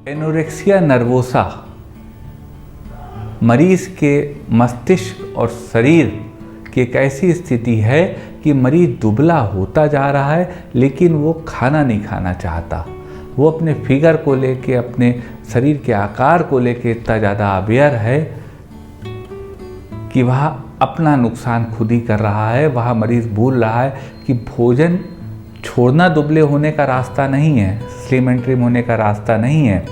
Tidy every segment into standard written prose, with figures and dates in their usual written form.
Anorexia nervosa मरीज के मस्तिष्क और शरीर की एक ऐसी स्थिति है कि मरीज दुबला होता जा रहा है लेकिन वो खाना नहीं खाना चाहता। वो अपने फिगर को लेके, अपने शरीर के आकार को लेके इतना ज़्यादा अवेयर है कि वह अपना नुकसान खुद ही कर रहा है। वह मरीज़ भूल रहा है कि भोजन छोड़ना दुबले होने का रास्ता नहीं है, स्लिम एंड ट्रिम होने का रास्ता नहीं है।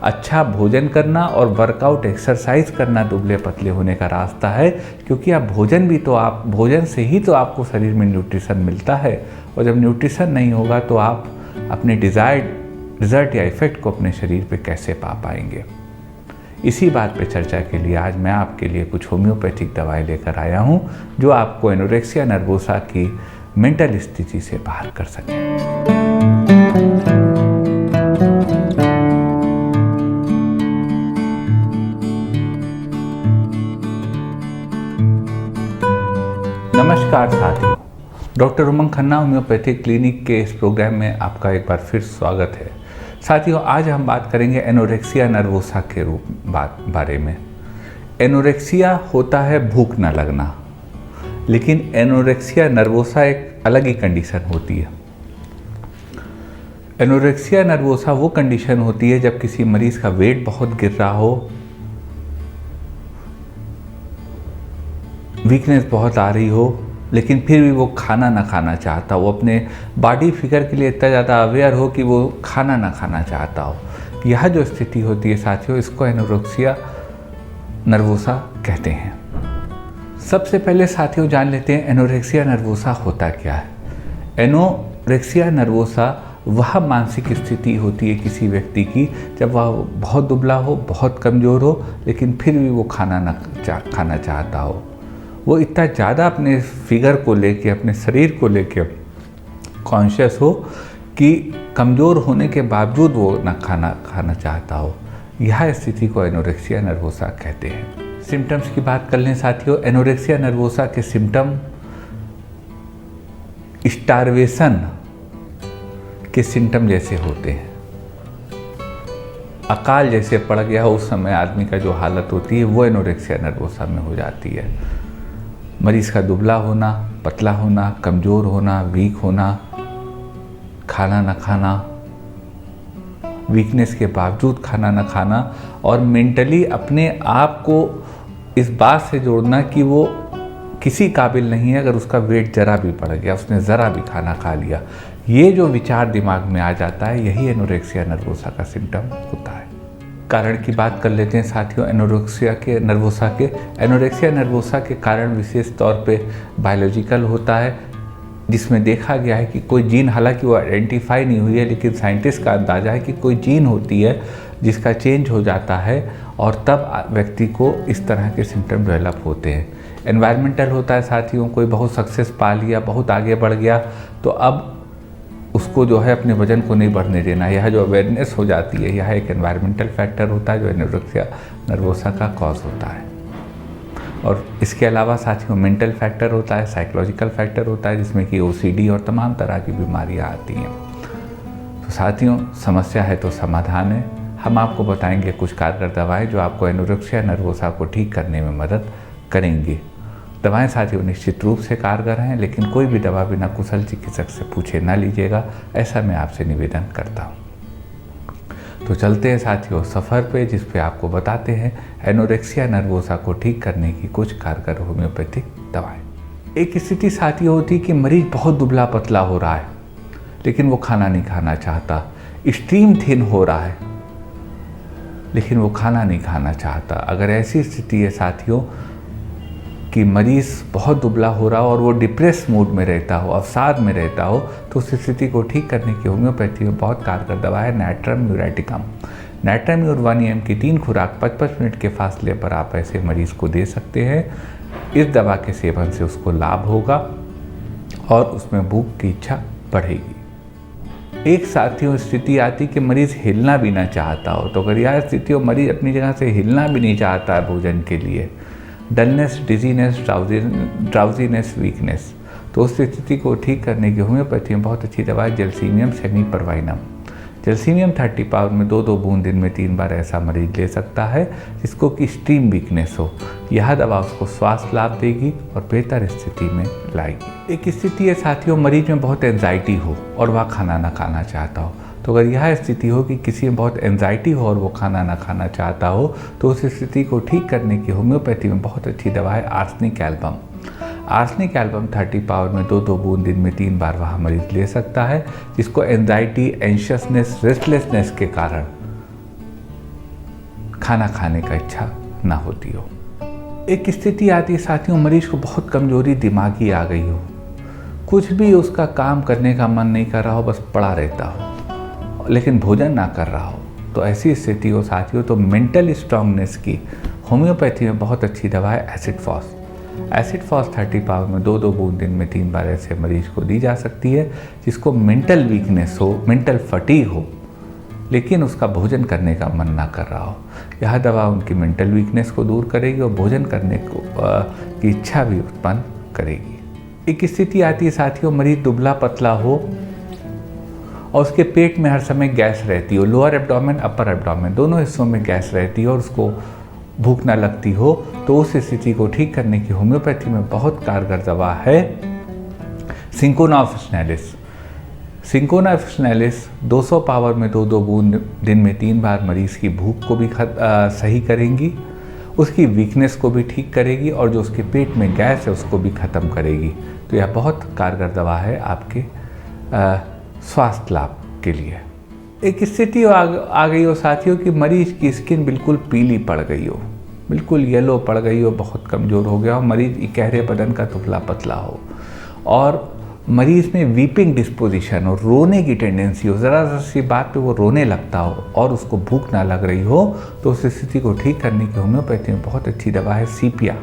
अच्छा भोजन करना और वर्कआउट एक्सरसाइज करना दुबले पतले होने का रास्ता है, क्योंकि आप भोजन से ही तो आपको शरीर में न्यूट्रिशन मिलता है, और जब न्यूट्रिशन नहीं होगा तो आप अपने डिज़ायर्ड रिजल्ट या इफ़ेक्ट को अपने शरीर पे कैसे पा पाएंगे। इसी बात पे चर्चा के लिए आज मैं आपके लिए कुछ होम्योपैथिक दवाएं लेकर आया हूँ जो आपको एनोरेक्सिया नर्वोसा की मेंटल स्थिति से बाहर कर सके। नमस्कार साथियों, डॉक्टर उमंग खन्ना होम्योपैथिक क्लिनिक के इस प्रोग्राम में आपका एक बार फिर स्वागत है। साथियों, आज हम बात करेंगे एनोरेक्सिया नर्वोसा के बारे में। एनोरेक्सिया होता है भूख न लगना, लेकिन एनोरेक्सिया नर्वोसा एक अलग ही कंडीशन होती है। एनोरेक्सिया नर्वोसा वो कंडीशन होती है जब किसी मरीज का वेट बहुत गिर रहा हो, वीकनेस बहुत आ रही हो, लेकिन फिर भी वो खाना ना खाना चाहता हो, अपने बॉडी फिगर के लिए इतना ज़्यादा अवेयर हो कि वो खाना ना खाना चाहता हो। यह जो स्थिति होती है साथियों, इसको एनोरेक्सिया नर्वोसा कहते हैं। सबसे पहले साथियों जान लेते हैं एनोरेक्सिया नर्वोसा होता क्या है। एनोरेक्सिया नर्वोसा वह मानसिक स्थिति होती है किसी व्यक्ति की जब वह बहुत दुबला हो, बहुत कमज़ोर हो, लेकिन फिर भी वो खाना चाहता हो। वो इतना ज़्यादा अपने फिगर को लेके, अपने शरीर को लेके कॉन्शियस हो कि कमज़ोर होने के बावजूद वो ना खाना चाहता हो। यह स्थिति को एनोरेक्सिया नर्वोसा कहते हैं। सिम्टम्स की बात कर लें साथियों, एनोरेक्सिया नर्वोसा के सिम्टम स्टारवेशन के सिम्टम जैसे होते हैं। अकाल जैसे पड़ गया हो उस समय आदमी का जो हालत होती है वो एनोरेक्सिया नर्वोसा में हो जाती है। मरीज़ का दुबला होना, पतला होना, कमज़ोर होना, वीक होना, खाना न खाना, वीकनेस के बावजूद खाना न खाना, और मेंटली अपने आप को इस बात से जोड़ना कि वो किसी काबिल नहीं है अगर उसका वेट ज़रा भी बढ़ गया, उसने ज़रा भी खाना खा लिया। ये जो विचार दिमाग में आ जाता है, यही एनोरेक्सिया नर्वोसा का सिम्टम होता है। कारण की बात कर लेते हैं साथियों एनोरेक्सिया नर्वोसा के कारण विशेष तौर पे बायोलॉजिकल होता है, जिसमें देखा गया है कि कोई जीन, हालांकि वो आइडेंटिफाई नहीं हुई है, लेकिन साइंटिस्ट का अंदाज़ा है कि कोई जीन होती है जिसका चेंज हो जाता है और तब व्यक्ति को इस तरह के सिम्टम डेवलप होते हैं। एनवायरमेंटल होता है साथियों, कोई बहुत सक्सेस पा लिया, बहुत आगे बढ़ गया, तो अब उसको जो है अपने वजन को नहीं बढ़ने देना, यह जो अवेयरनेस हो जाती है, यह एक एनवायरमेंटल फैक्टर होता है जो एनोरेक्सिया नर्वोसा का कॉज होता है। और इसके अलावा साथियों मेंटल फैक्टर होता है, साइकोलॉजिकल फैक्टर होता है, जिसमें कि ओसीडी और तमाम तरह की बीमारियां आती हैं। तो साथियों, समस्या है तो समाधान है। हम आपको बताएंगे कुछ कारगर दवाएं जो आपको एनोरेक्सिया नर्वोसा को ठीक करने में मदद करेंगी। दवाएं साथियों निश्चित रूप से कारगर हैं, लेकिन कोई भी दवा बिना कुशल चिकित्सक से पूछे ना लीजिएगा, ऐसा मैं आपसे निवेदन करता हूं। तो चलते हैं साथियों सफ़र पे, जिस पे आपको बताते हैं एनोरेक्सिया नर्वोसा को ठीक करने की कुछ कारगर होम्योपैथिक दवाएं। एक स्थिति साथियों होती है कि मरीज बहुत दुबला पतला हो रहा है, लेकिन वो खाना नहीं खाना चाहता, एक्सट्रीम थिन हो रहा है, लेकिन वो खाना नहीं खाना चाहता। अगर ऐसी स्थिति है साथियों कि मरीज़ बहुत दुबला हो रहा हो और वो डिप्रेस मूड में रहता हो, अवसाद में रहता हो, तो उस स्थिति को ठीक करने की होम्योपैथी में बहुत कारगर दवा है नैट्रम यूरेटिकम। नैट्रम यूर 1 mg की 3 खुराक 55 मिनट के फासले पर आप ऐसे मरीज़ को दे सकते हैं। इस दवा के सेवन से उसको लाभ होगा और उसमें भूख की इच्छा बढ़ेगी। एक साथियों स्थिति आती कि मरीज़ हिलना भी ना चाहता हो, तो अगर यह स्थिति हो मरीज़ अपनी जगह से हिलना भी नहीं चाहता है भोजन के लिए, डलनेस, डिजीनेस, ड्राउजीनेस, वीकनेस, तो उस स्थिति को ठीक करने की होम्योपैथी में बहुत अच्छी दवा है जैल्सीनियम सेमीपरवाइनम। जैल्सीनियम 30 पावर में 2-2 बूंद दिन में 3 बार ऐसा मरीज ले सकता है जिसको कि एक्सट्रीम वीकनेस हो। यह दवा उसको स्वास्थ्य लाभ देगी और बेहतर स्थिति में लाएगी। एक स्थिति है साथियों, मरीज में बहुत एंजाइटी हो और वह खाना ना खाना चाहता हो। तो अगर यह स्थिति हो कि किसी में बहुत एंजाइटी हो और वो खाना ना खाना चाहता हो, तो उस स्थिति को ठीक करने की होम्योपैथी में बहुत अच्छी दवा है arsenic album. Arsenic album 30 power में 2-2 बूंद दिन में 3 बार वह मरीज ले सकता है जिसको एंजाइटी, एंशियसनेस, रेस्टलेसनेस के कारण खाना खाने का इच्छा ना होती हो। एक स्थिति आती है साथियों, मरीज को बहुत कमजोरी दिमागी आ गई हो, कुछ भी उसका काम करने का मन नहीं कर रहा हो, बस पड़ा रहता हो लेकिन भोजन ना कर रहा हो। तो ऐसी स्थिति हो साथियों, तो मेंटल स्ट्रांगनेस की होम्योपैथी में बहुत अच्छी दवा है acid phos. Acid phos 30 power में 2-2 बूंद दिन में 3 बार ऐसे मरीज को दी जा सकती है जिसको मेंटल वीकनेस हो, मेंटल फटीग हो, लेकिन उसका भोजन करने का मन ना कर रहा हो। यह दवा उनकी मेंटल वीकनेस को दूर करेगी और भोजन करने की इच्छा भी उत्पन्न करेगी। एक स्थिति आती है साथियों, मरीज दुबला पतला हो और उसके पेट में हर समय गैस रहती हो, लोअर एब्डोमेन, अपर एब्डोमेन दोनों हिस्सों में गैस रहती है और उसको भूख ना लगती हो। तो उस स्थिति को ठीक करने की होम्योपैथी में बहुत कारगर दवा है सिंकोना ऑफिशिनेलिस। सिंकोना ऑफिशिनेलिस 200 पावर में 2-2 बूंद दिन में 3 बार मरीज की भूख को भी सही करेंगी, उसकी वीकनेस को भी ठीक करेगी और जो उसके पेट में गैस है उसको भी ख़त्म करेगी। तो यह बहुत कारगर दवा है आपके स्वास्थ्य लाभ के लिए। एक स्थिति आ गई हो साथियों कि मरीज की स्किन बिल्कुल पीली पड़ गई हो, बिल्कुल येलो पड़ गई हो, बहुत कमज़ोर हो गया हो, मरीज इकहरे बदन का दुबला पतला हो और मरीज में वीपिंग डिस्पोजिशन और रोने की टेंडेंसी हो, ज़रा सी बात पे वो रोने लगता हो और उसको भूख ना लग रही हो, तो उस स्थिति को ठीक करने की होम्योपैथी में बहुत अच्छी दवा है सीपिया।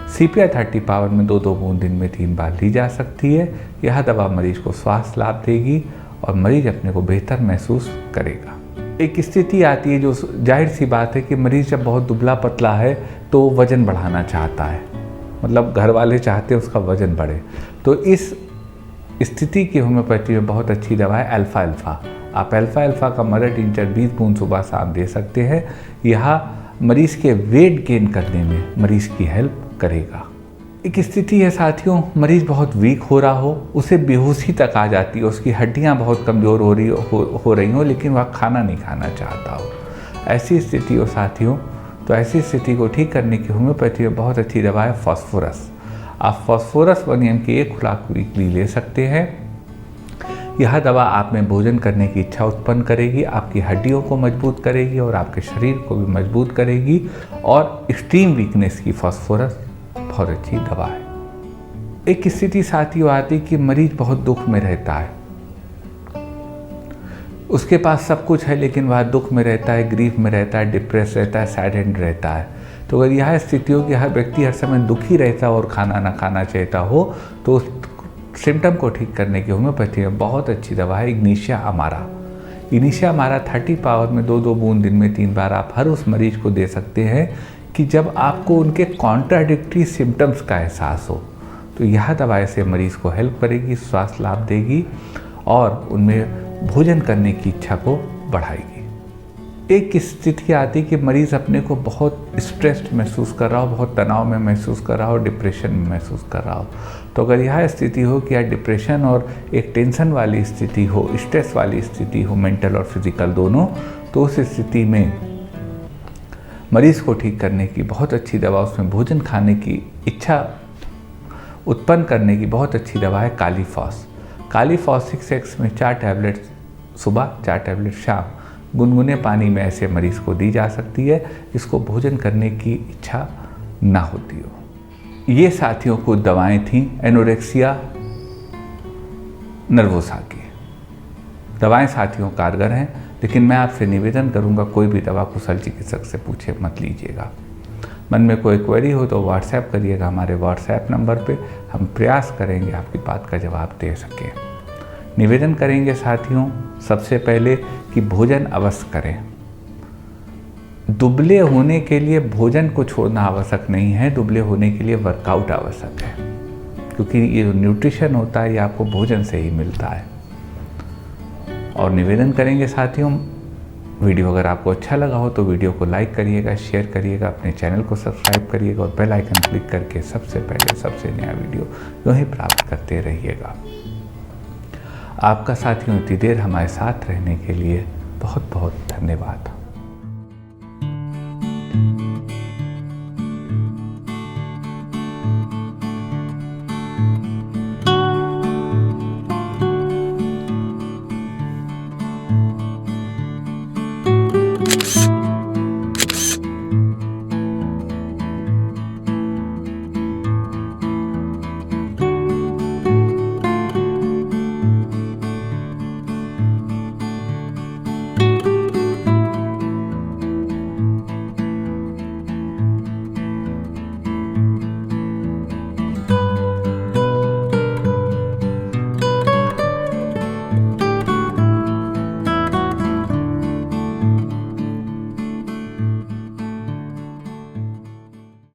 सीपिया 30 पावर में 2-2 बूंद दिन में 3 बार ली जा सकती है। यह दवा मरीज को स्वास्थ्य लाभ देगी और मरीज अपने को बेहतर महसूस करेगा। एक स्थिति आती है जो जाहिर सी बात है कि मरीज जब बहुत दुबला पतला है तो वज़न बढ़ाना चाहता है, मतलब घर वाले चाहते हैं उसका वज़न बढ़े। तो इस स्थिति की होम्योपैथी में बहुत अच्छी दवा है अल्फ़ा अल्फ़ा। आप अल्फ़ा अल्फ़ा का मदर टिंचर 20 बूंद सुबह शाम दे सकते हैं। यह मरीज़ के वेट गेन करने में मरीज़ की हेल्प करेगा। एक स्थिति है साथियों, मरीज़ बहुत वीक हो रहा हो, उसे बेहोशी तक आ जाती है, उसकी हड्डियां बहुत कमज़ोर हो रही हो लेकिन वह खाना नहीं खाना चाहता हो। ऐसी स्थिति हो साथियों, तो ऐसी स्थिति को ठीक करने की होम्योपैथी में बहुत अच्छी दवा है फॉस्फोरस। आप फॉस्फोरस 1 mg की 1 खुराक वीकली ले सकते हैं। यह दवा आप में भोजन करने की इच्छा उत्पन्न करेगी, आपकी हड्डियों को मजबूत करेगी और आपके शरीर को भी मजबूत करेगी और एक्सट्रीम वीकनेस की फॉस्फोरस बहुत अच्छी दवा है। एक स्थिति साथियों आती कि मरीज बहुत दुख में रहता है, उसके पास सब कुछ है लेकिन वह दुख में रहता है, ग्रीफ में रहता है, डिप्रेस रहता है, सैडेंड रहता है। तो अगर यह स्थिति हो कि हर व्यक्ति हर समय दुखी रहता हो और खाना ना खाना चाहता हो, तो उस सिम्टम को ठीक करने की होम्योपैथी में बहुत अच्छी दवा है इग्निशिया अमारा। इग्निशिया अमारा 30 पावर में 2-2 बूंद दिन में 3 बार आप हर उस मरीज को दे सकते हैं कि जब आपको उनके कॉन्ट्राडिक्टरी सिम्टम्स का एहसास हो। तो यह दवा ऐसे मरीज़ को हेल्प करेगी, स्वास्थ्य लाभ देगी और उनमें भोजन करने की इच्छा को बढ़ाएगी। एक स्थिति आती कि मरीज़ अपने को बहुत स्ट्रेस्ड महसूस कर रहा हो, बहुत तनाव में महसूस कर रहा हो, डिप्रेशन में महसूस कर रहा हो। तो अगर यह स्थिति हो कि यह डिप्रेशन और एक टेंशन वाली स्थिति हो, स्ट्रेस वाली स्थिति हो, मेंटल और फिजिकल दोनों, तो उस स्थिति में मरीज़ को ठीक करने की बहुत अच्छी दवा, उसमें भोजन खाने की इच्छा उत्पन्न करने की बहुत अच्छी दवा है कालीफॉस। कालीफॉस 6x में 4 टैबलेट सुबह, 4 टैबलेट शाम गुनगुने पानी में ऐसे मरीज़ को दी जा सकती है जिसको भोजन करने की इच्छा ना होती हो। ये साथियों कुछ दवाएं थीं एनोरेक्सिया नर्वोसा की। दवाएं साथियों कारगर हैं, लेकिन मैं आपसे निवेदन करूंगा कोई भी दवा कुशल चिकित्सक से पूछे मत लीजिएगा। मन में कोई क्वेरी हो तो व्हाट्सएप करिएगा हमारे व्हाट्सएप नंबर पे, हम प्रयास करेंगे आपकी बात का जवाब दे सकें। निवेदन करेंगे साथियों सबसे पहले कि भोजन अवश्य करें। दुबले होने के लिए भोजन को छोड़ना आवश्यक नहीं है, दुबले होने के लिए वर्कआउट आवश्यक है, क्योंकि ये जो न्यूट्रिशन होता है ये आपको भोजन से ही मिलता है। और निवेदन करेंगे साथियों, वीडियो अगर आपको अच्छा लगा हो तो वीडियो को लाइक करिएगा, शेयर करिएगा, अपने चैनल को सब्सक्राइब करिएगा और बेल आइकन क्लिक करके सबसे पहले सबसे नया वीडियो यूँ ही प्राप्त करते रहिएगा। आपका साथियों इतनी देर हमारे साथ रहने के लिए बहुत बहुत धन्यवाद।